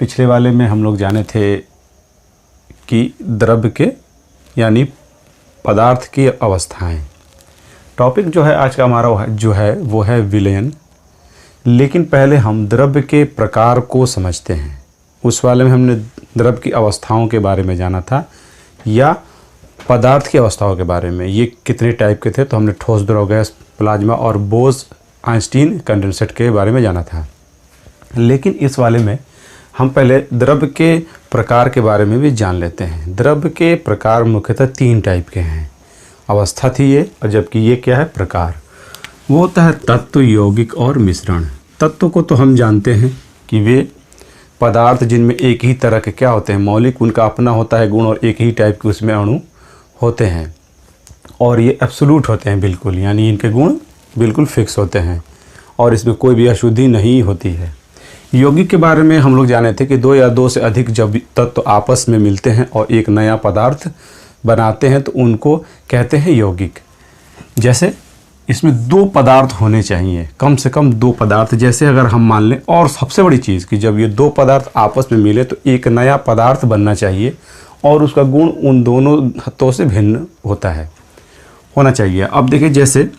पिछले वाले में हम लोग जाने थे कि द्रव्य के यानी पदार्थ की अवस्थाएं। टॉपिक जो है आज का हमारा जो है वो है विलयन। लेकिन पहले हम द्रव्य के प्रकार को समझते हैं। उस वाले में हमने द्रव्य की अवस्थाओं के बारे में जाना था या पदार्थ की अवस्थाओं के बारे में, ये कितने टाइप के थे। तो हमने ठोस, द्रव, गैस, प्लाज्मा और बोस-आइंस्टीन कंडेंसेट के बारे में जाना था। लेकिन इस वाले में हम पहले द्रव्य के प्रकार के बारे में भी जान लेते हैं। द्रव्य के प्रकार मुख्यतः 3 टाइप के हैं। अवस्था थी ये, और जबकि ये क्या है, प्रकार। वो होता है तत्व, यौगिक और मिश्रण। तत्व को तो हम जानते हैं कि वे पदार्थ जिनमें एक ही तरह के क्या होते हैं, मौलिक, उनका अपना होता है गुण और एक ही टाइप के उसमें अणु होते हैं और ये एब्सोल्यूट होते हैं बिल्कुल, यानी इनके गुण बिल्कुल फिक्स होते हैं और इसमें कोई भी अशुद्धि नहीं होती है। यौगिक के बारे में हम लोग जाने थे कि 2 या 2 से अधिक जब तत्व आपस में मिलते हैं और एक नया पदार्थ बनाते हैं तो उनको कहते हैं यौगिक। जैसे इसमें 2 पदार्थ होने चाहिए, कम से कम 2 पदार्थ। जैसे अगर हम मान लें, और सबसे बड़ी चीज़ कि जब ये 2 पदार्थ आपस में मिले तो एक नया पदार्थ बनना चाहिए और उसका गुण उन दोनों तत्वों से भिन्न होना चाहिए। अब देखिए, जैसे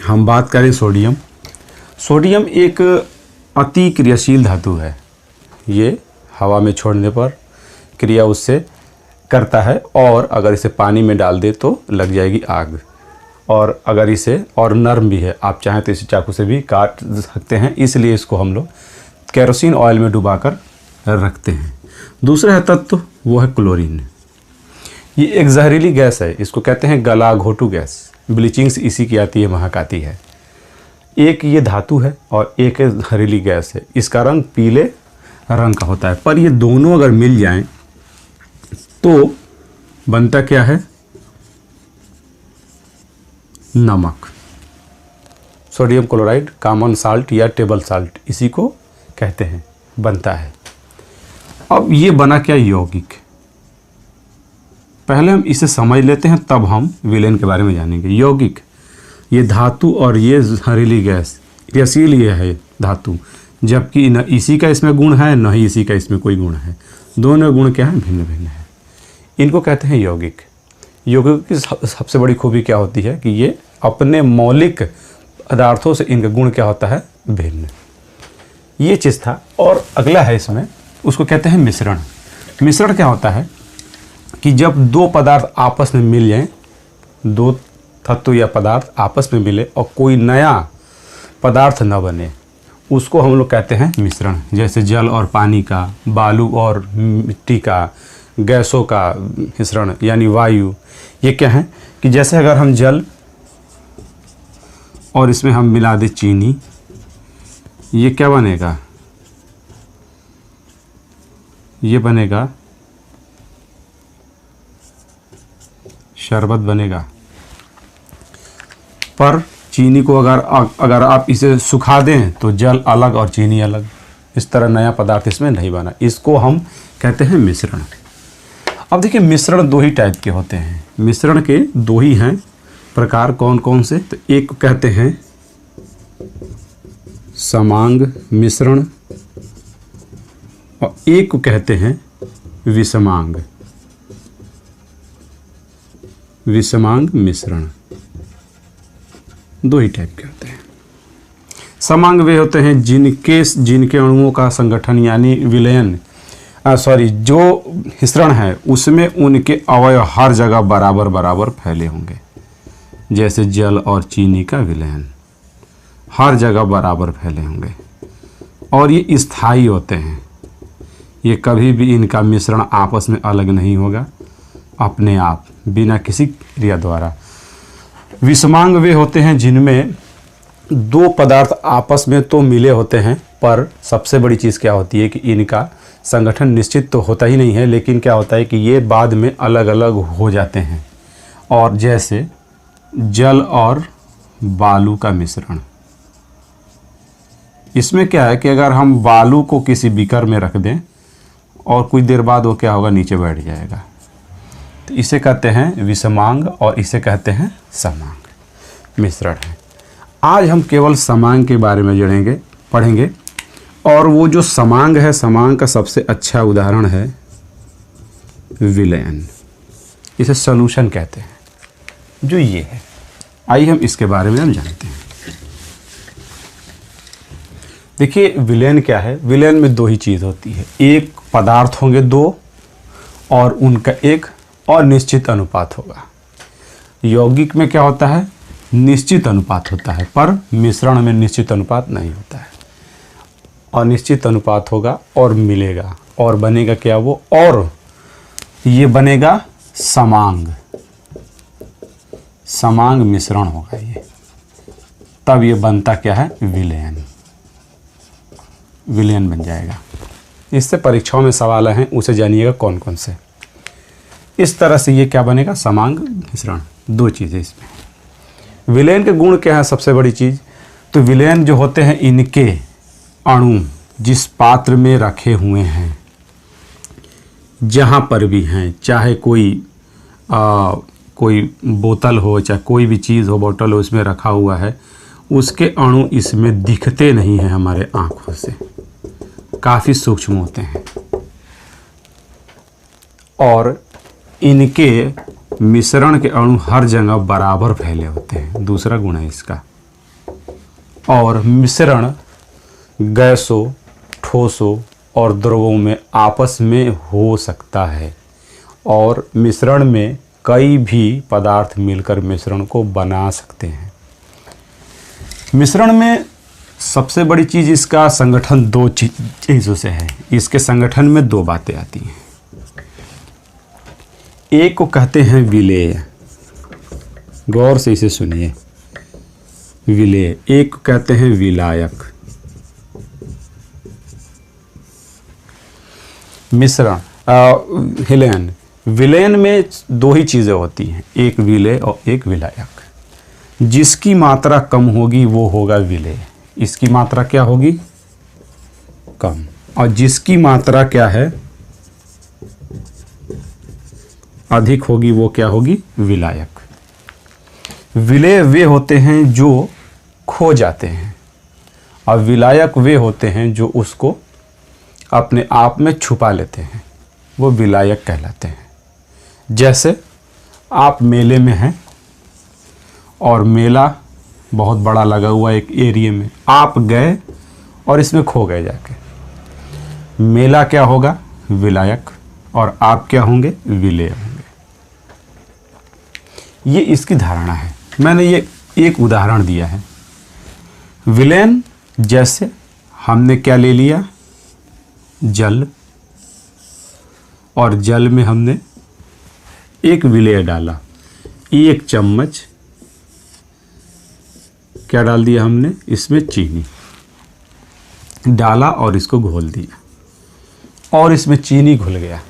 हम बात करें सोडियम। सोडियम एक अति क्रियाशील धातु है। ये हवा में छोड़ने पर क्रिया उससे करता है और अगर इसे पानी में डाल दे तो लग जाएगी आग। और अगर इसे, और नर्म भी है, आप चाहें तो इसे चाकू से भी काट सकते हैं, इसलिए इसको हम लोग केरोसिन ऑयल में डुबाकर रखते हैं। दूसरा है तत्व, वो है क्लोरीन। ये एक जहरीली गैस है, इसको कहते हैं गला घोटू गैस। ब्लीचिंग से इसी की आती है, महक आती है। एक ये धातु है और एक जहरीली गैस है। इसका रंग पीले रंग का होता है, पर ये दोनों अगर मिल जाएं तो बनता क्या है, नमक। सोडियम क्लोराइड, कॉमन साल्ट या टेबल साल्ट, इसी को कहते हैं, बनता है। अब ये बना क्या, यौगिक। पहले हम इसे समझ लेते हैं, तब हम विलयन के बारे में जानेंगे। यौगिक, ये धातु और ये जहरीली गैस, क्रियाशील ये है धातु, जबकि न इसी का इसमें गुण है न ही इसी का इसमें कोई गुण है। दोनों गुण क्या है, भिन्न भिन्न है। इनको कहते हैं यौगिक। यौगिक की सबसे बड़ी खूबी क्या होती है कि ये अपने मौलिक पदार्थों से इनका गुण क्या होता है, भिन्न। ये चीज़ था। और अगला है इसमें, उसको कहते हैं मिश्रण। मिश्रण क्या होता है कि जब 2 पदार्थ आपस में मिल जाएं, 2 तत्व या पदार्थ आपस में मिले और कोई नया पदार्थ न बने, उसको हम लोग कहते हैं मिश्रण। जैसे जल और पानी का, बालू और मिट्टी का, गैसों का मिश्रण यानी वायु। ये क्या है कि जैसे अगर हम जल और इसमें हम मिला दें चीनी, ये क्या बनेगा, ये बनेगा शरबत बनेगा। पर चीनी को अगर आप इसे सुखा दें तो जल अलग और चीनी अलग, इस तरह नया पदार्थ इसमें नहीं बना। इसको हम कहते हैं मिश्रण। अब देखिए, मिश्रण 2 ही टाइप के होते हैं। मिश्रण के 2 ही हैं प्रकार। कौन कौन से, तो एक को कहते हैं समांग मिश्रण और एक को कहते हैं विषमांग। विषमांग मिश्रण 2 ही टाइप के होते हैं। समांग वे होते हैं जिनके अणुओं का संगठन यानी विलयन, जो मिश्रण है उसमें उनके अवयव हर जगह बराबर बराबर फैले होंगे। जैसे जल और चीनी का विलयन हर जगह बराबर फैले होंगे और ये स्थायी होते हैं। ये कभी भी इनका मिश्रण आपस में अलग नहीं होगा, अपने आप, बिना किसी क्रिया द्वारा। विषमांग वे होते हैं जिनमें 2 पदार्थ आपस में तो मिले होते हैं, पर सबसे बड़ी चीज़ क्या होती है कि इनका संगठन निश्चित तो होता ही नहीं है, लेकिन क्या होता है कि ये बाद में अलग अलग हो जाते हैं। और जैसे जल और बालू का मिश्रण, इसमें क्या है कि अगर हम बालू को किसी बीकर में रख दें और कुछ देर बाद वो क्या होगा, नीचे बैठ जाएगा। तो इसे कहते हैं विषमांग और इसे कहते हैं समांग मिश्रण है। आज हम केवल समांग के बारे में पढ़ेंगे और वो जो समांग है, समांग का सबसे अच्छा उदाहरण है विलयन। इसे सॉल्यूशन कहते हैं, जो ये है। आइए हम इसके बारे में हम जानते हैं। देखिए विलयन क्या है। विलयन में दो ही चीज़ होती है, एक पदार्थ होंगे दो और उनका एक अनिश्चित अनुपात होगा। यौगिक में क्या होता है, निश्चित अनुपात होता है, पर मिश्रण में निश्चित अनुपात नहीं होता है। अनिश्चित अनुपात होगा और मिलेगा और बनेगा क्या वो, और ये बनेगा समांग, समांग मिश्रण होगा ये, तब ये बनता क्या है, विलयन। विलयन बन जाएगा। इससे परीक्षाओं में सवाल हैं, उसे जानिएगा कौन कौन से। इस तरह से ये क्या बनेगा, समांग मिश्रण। दो चीज़ें इसमें। विलयन के गुण क्या है, सबसे बड़ी चीज़ तो विलयन जो होते हैं, इनके अणु जिस पात्र में रखे हुए हैं, जहाँ पर भी हैं, चाहे कोई बोतल हो, चाहे कोई भी चीज़ हो, बोतल हो, उसमें रखा हुआ है, उसके अणु इसमें दिखते नहीं हैं हमारे आँखों से, काफ़ी सूक्ष्म होते हैं। और इनके मिश्रण के अणु हर जगह बराबर फैले होते हैं, दूसरा गुण है इसका। और मिश्रण गैसों, ठोसों और द्रवों में आपस में हो सकता है, और मिश्रण में कई भी पदार्थ मिलकर मिश्रण को बना सकते हैं। मिश्रण में सबसे बड़ी चीज़ इसका संगठन दो चीज़ों से है। इसके संगठन में दो बातें आती हैं। एक को कहते हैं विलेय, गौर से इसे सुनिए, विलेय। एक को कहते हैं विलायक। मिश्रण विलयन, विलयन में दो ही चीज़ें होती हैं, एक विलेय और एक विलायक। जिसकी मात्रा कम होगी वो होगा विलेय, इसकी मात्रा क्या होगी, कम। और जिसकी मात्रा क्या है, अधिक होगी, वो क्या होगी, विलायक। विलेय वे होते हैं जो खो जाते हैं, और विलायक वे होते हैं जो उसको अपने आप में छुपा लेते हैं, वो विलायक कहलाते हैं। जैसे आप मेले में हैं और मेला बहुत बड़ा लगा हुआ एक एरिया में, आप गए और इसमें खो गए जाके, मेला क्या होगा, विलायक, और आप क्या होंगे, विलेय होंगे। ये इसकी धारणा है। मैंने ये एक उदाहरण दिया है। विलयन जैसे हमने क्या ले लिया, जल, और जल में हमने एक विलेय डाला, एक चम्मच क्या डाल दिया हमने, इसमें चीनी डाला और इसको घोल दिया, और इसमें चीनी घुल गया।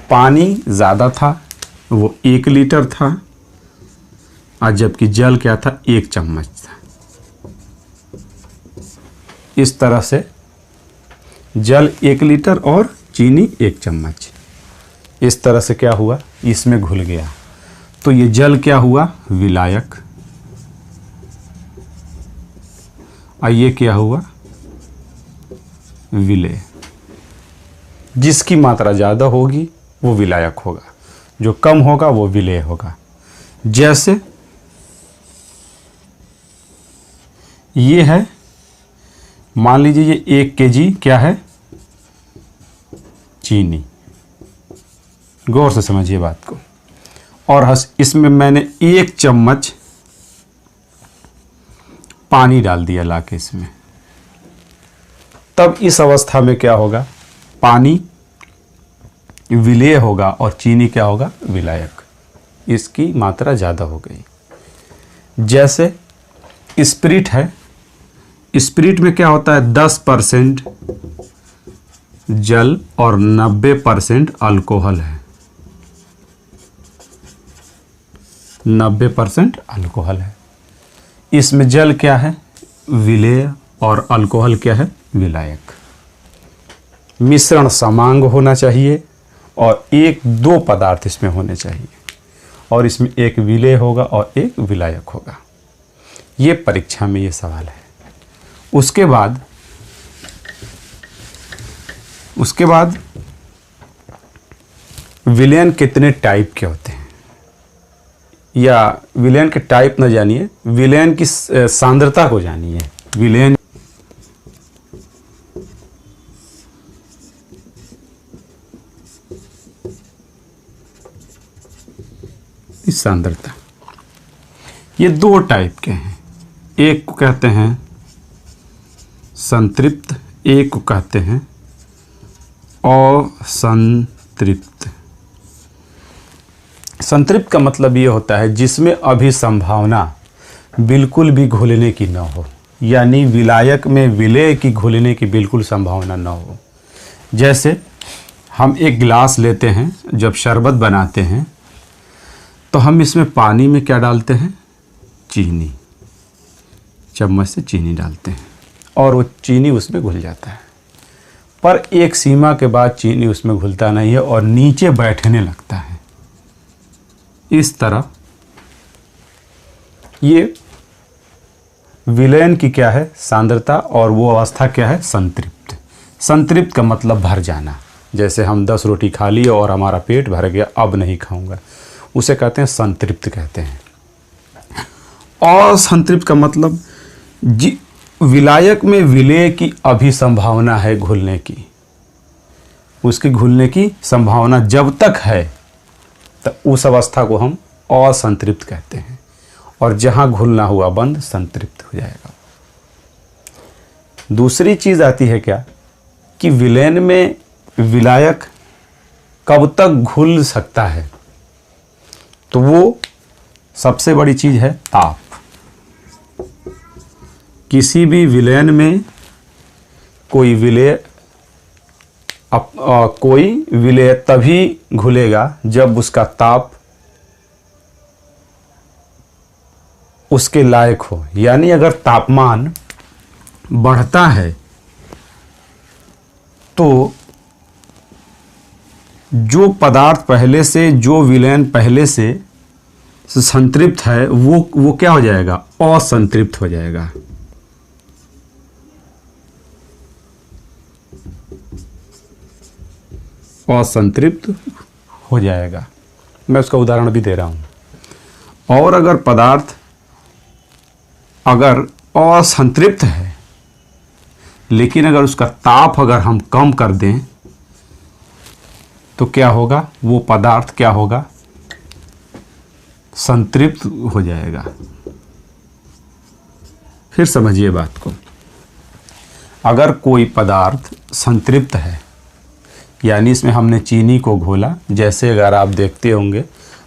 पानी ज़्यादा था, वो 1 लीटर था, और जबकि जल क्या था, 1 चम्मच था। इस तरह से जल 1 लीटर और चीनी 1 चम्मच, इस तरह से क्या हुआ, इसमें घुल गया। तो ये जल क्या हुआ, विलायक, और ये क्या हुआ, विलेय। जिसकी मात्रा ज़्यादा होगी वो विलायक होगा, जो कम होगा वो विलेय होगा। जैसे ये है, मान लीजिए ये 1 केजी क्या है, चीनी। गौर से समझिए बात को। और इसमें मैंने 1 चम्मच पानी डाल दिया लाके इसमें, तब इस अवस्था में क्या होगा, पानी विलेय होगा और चीनी क्या होगा, विलायक। इसकी मात्रा ज़्यादा हो गई। जैसे स्पिरिट है, स्पिरिट में क्या होता है, 10% जल और 90% अल्कोहल है, 90% अल्कोहल है। इसमें जल क्या है, विलेय, और अल्कोहल क्या है, विलायक। मिश्रण समांग होना चाहिए और 1-2 पदार्थ इसमें होने चाहिए, और इसमें एक विलेय होगा और एक विलायक होगा। ये परीक्षा में ये सवाल है। उसके बाद उसके बाद विलयन कितने टाइप के होते हैं, या विलयन के टाइप न जानिए, विलयन की सांद्रता को जानिए। विलयन की सांद्रता, ये दो टाइप के हैं। एक को कहते हैं संतृप्त, एक को कहते हैं असंतृप्त। संतृप्त का मतलब ये होता है जिसमें अभी संभावना बिल्कुल भी घुलने की न हो, यानी विलायक में विलय की घुलने की बिल्कुल संभावना न हो। जैसे हम एक गिलास लेते हैं, जब शरबत बनाते हैं तो हम इसमें पानी में क्या डालते हैं, चीनी, चम्मच से चीनी डालते हैं और वो चीनी उसमें घुल जाता है। पर एक सीमा के बाद चीनी उसमें घुलता नहीं है और नीचे बैठने लगता है। इस तरह ये विलयन की क्या है, सांद्रता, और वो अवस्था क्या है, संतृप्त। संतृप्त का मतलब भर जाना। जैसे हम 10 रोटी खा ली और हमारा पेट भर गया, अब नहीं खाऊंगा, उसे कहते हैं संतृप्त कहते हैं। और संतृप्त का मतलब विलायक में विलय की अभी संभावना है घुलने की, उसकी घुलने की संभावना जब तक है तो उस अवस्था को हम असंतृप्त कहते हैं, और जहां घुलना हुआ बंद संतृप्त हो जाएगा। दूसरी चीज आती है क्या, कि विलयन में विलायक कब तक घुल सकता है, तो वो सबसे बड़ी चीज है ताप। किसी भी विलयन में कोई विलय तभी घुलेगा जब उसका ताप उसके लायक हो। यानी अगर तापमान बढ़ता है तो जो पदार्थ पहले से, जो विलयन पहले से संतृप्त है, वो क्या हो जाएगा, असंतृप्त हो जाएगा। असंतृप्त हो जाएगा। मैं उसका उदाहरण भी दे रहा हूं। और अगर पदार्थ अगर असंतृप्त है, लेकिन अगर उसका ताप अगर हम कम कर दें तो क्या होगा, वो पदार्थ क्या होगा, संतृप्त हो जाएगा। फिर समझिए बात को। अगर कोई पदार्थ संतृप्त है, यानी इसमें हमने चीनी को घोला, जैसे अगर आप देखते होंगे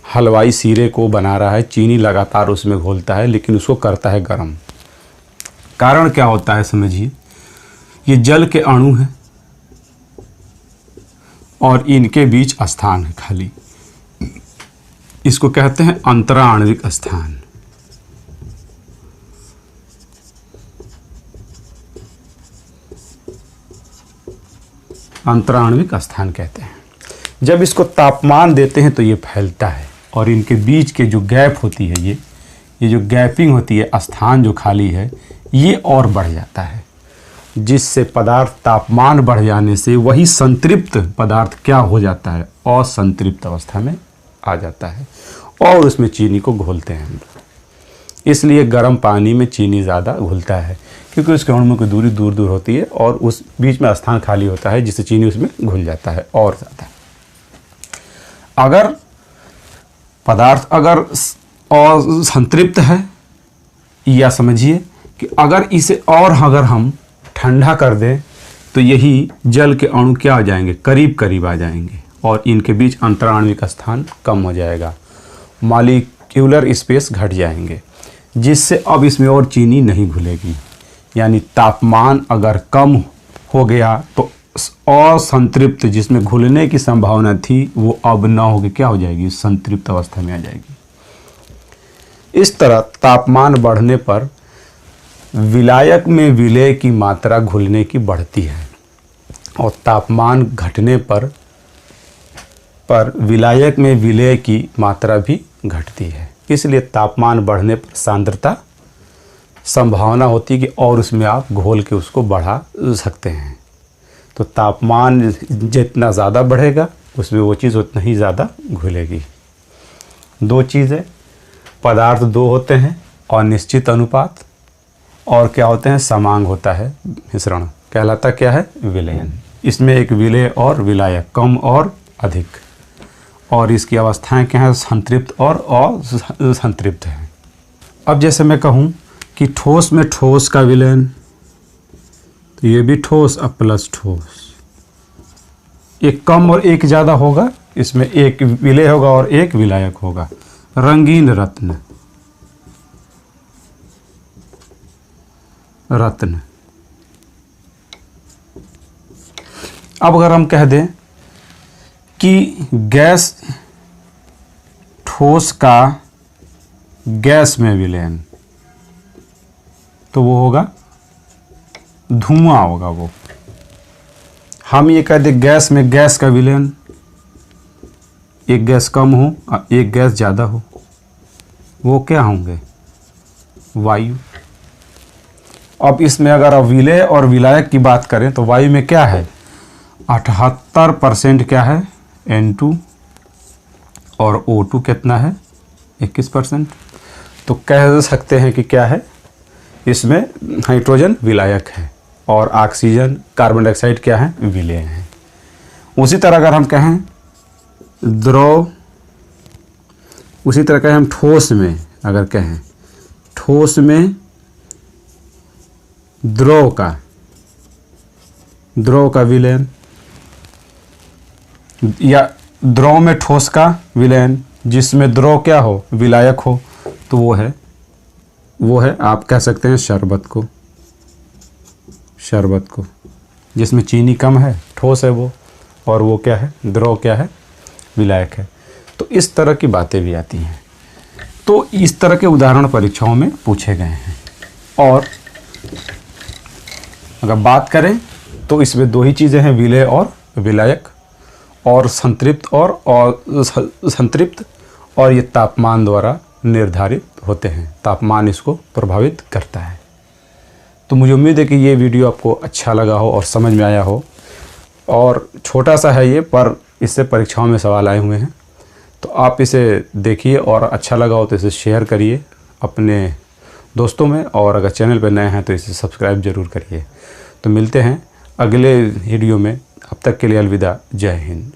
हलवाई सीरे को बना रहा है, चीनी लगातार उसमें घोलता है, लेकिन उसको करता है गर्म। कारण क्या होता है समझिए, ये जल के अणु हैं और इनके बीच स्थान है खाली, इसको कहते हैं अंतराण्विक स्थान। अंतराण्विक स्थान कहते हैं। जब इसको तापमान देते हैं तो ये फैलता है, और इनके बीच के जो गैप होती है, ये जो गैपिंग होती है, स्थान जो खाली है, ये और बढ़ जाता है, जिससे पदार्थ तापमान बढ़ जाने से वही संतृप्त पदार्थ क्या हो जाता है, असंतृप्त अवस्था में आ जाता है, और उसमें चीनी को घोलते हैं हम। इसलिए गर्म पानी में चीनी ज़्यादा घुलता है, क्योंकि उसके अणुओं की दूरी दूर दूर होती है और उस बीच में स्थान खाली होता है, जिससे चीनी उसमें घुल जाता है और ज़्यादा। अगर पदार्थ अगर संतृप्त है, या समझिए कि अगर इसे और अगर हम ठंडा कर दें तो यही जल के अणु क्या हो जाएंगे, करीब करीब आ जाएंगे, और इनके बीच अंतराण्विक स्थान कम हो जाएगा, मॉलिक्यूलर स्पेस घट जाएंगे, जिससे अब इसमें और चीनी नहीं घुलेगी। यानी तापमान अगर कम हो गया तो असंतृप्त, जिसमें घुलने की संभावना थी, वो अब ना होगी, क्या हो जाएगी, संतृप्त अवस्था में आ जाएगी। इस तरह तापमान बढ़ने पर विलायक में विलय की मात्रा घुलने की बढ़ती है, और तापमान घटने पर विलायक में विलय की मात्रा भी घटती है। इसलिए तापमान बढ़ने पर सांद्रता संभावना होती है कि और उसमें आप घोल के उसको बढ़ा सकते हैं। तो तो तापमान जितना ज़्यादा बढ़ेगा उसमें वो चीज़ उतना ही ज़्यादा घुलेगी। दो चीज़ें, पदार्थ दो होते हैं और निश्चित अनुपात, और क्या होते हैं, समांग होता है मिश्रण, कहलाता क्या है, विलयन। इसमें एक विलेय और विलायक, कम और अधिक, और इसकी अवस्थाएं क्या हैं, संतृप्त और असंतृप्त है। अब जैसे मैं कहूँ कि ठोस में ठोस का विलयन, तो ये भी ठोस अब प्लस ठोस, एक कम और एक ज़्यादा होगा, इसमें एक विलेय होगा और एक विलायक होगा। रंगीन रत्न, रत्न। अब अगर हम कह दें कि गैस, ठोस का गैस में विलयन, तो वो होगा धुआं होगा। वो हम ये कह दें गैस में गैस का विलयन, एक गैस कम हो और एक गैस ज़्यादा हो, वो क्या होंगे, वायु। अब इसमें अगर आप विलेय और विलायक की बात करें तो वायु में क्या है, 78% क्या है, N2, और O2 कितना है, 21%। तो कह सकते हैं कि क्या है, इसमें हाइड्रोजन विलायक है और ऑक्सीजन, कार्बन डाइऑक्साइड क्या है, विलेय है। उसी तरह अगर हम कहें द्रव, उसी तरह कहें हम ठोस में, अगर कहें ठोस में द्रव का विलयन, या द्रव में ठोस का विलयन जिसमें द्रव क्या हो, विलायक हो, तो वो है आप कह सकते हैं शरबत को, जिसमें चीनी कम है, ठोस है वो, और वो क्या है, द्रव क्या है, विलायक है। तो इस तरह की बातें भी आती हैं। तो इस तरह के उदाहरण परीक्षाओं में पूछे गए हैं। और अगर बात करें तो इसमें दो ही चीज़ें हैं, विलेय और विलायक, और संतृप्त और संतृप्त, और ये तापमान द्वारा निर्धारित होते हैं, तापमान इसको प्रभावित करता है। तो मुझे उम्मीद है कि ये वीडियो आपको अच्छा लगा हो और समझ में आया हो, और छोटा सा है ये, पर इससे परीक्षाओं में सवाल आए हुए हैं। तो आप इसे देखिए और अच्छा लगा हो तो इसे शेयर करिए अपने दोस्तों में, और अगर चैनल पर नए हैं तो इसे सब्सक्राइब ज़रूर करिए। तो मिलते हैं अगले वीडियो में, अब तक के लिए अलविदा, जय हिंद।